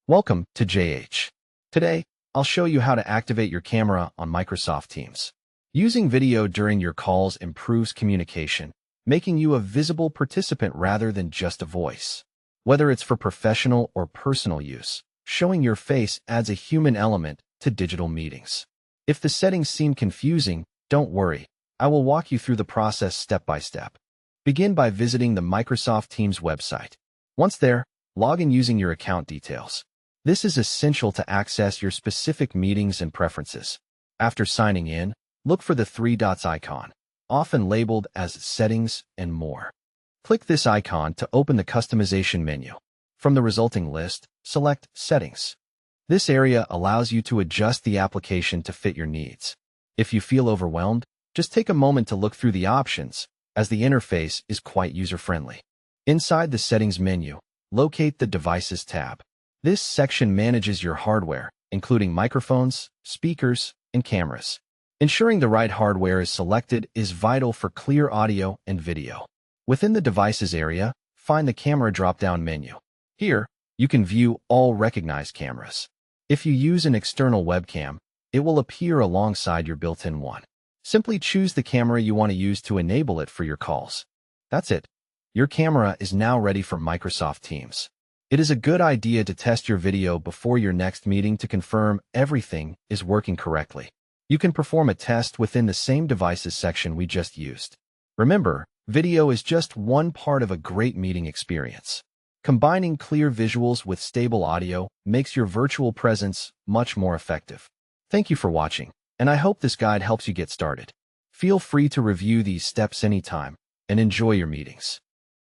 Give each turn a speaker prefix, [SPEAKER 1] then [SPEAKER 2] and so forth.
[SPEAKER 1] Welcome to JH. Today, I'll show you how to activate your camera on Microsoft Teams. Using video during your calls improves communication, making you a visible participant rather than just a voice. Whether it's for professional or personal use, showing your face adds a human element to digital meetings. If the settings seem confusing, don't worry. I will walk you through the process step by step. Begin by visiting the Microsoft Teams website. Once there, log in using your account details. This is essential to access your specific meetings and preferences. After signing in, look for the three dots icon, often labeled as Settings and More. Click this icon to open the customization menu. From the resulting list, select Settings. This area allows you to adjust the application to fit your needs. If you feel overwhelmed, just take a moment to look through the options, as the interface is quite user-friendly. Inside the Settings menu, locate the Devices tab. This section manages your hardware, including microphones, speakers, and cameras. Ensuring the right hardware is selected is vital for clear audio and video. Within the Devices area, find the Camera drop-down menu. Here, you can view all recognized cameras. If you use an external webcam, it will appear alongside your built-in one. Simply choose the camera you want to use to enable it for your calls. That's it. Your camera is now ready for Microsoft Teams. It is a good idea to test your video before your next meeting to confirm everything is working correctly. You can perform a test within the same Devices section we just used. Remember, video is just one part of a great meeting experience. Combining clear visuals with stable audio makes your virtual presence much more effective. Thank you for watching, and I hope this guide helps you get started. Feel free to review these steps anytime and enjoy your meetings.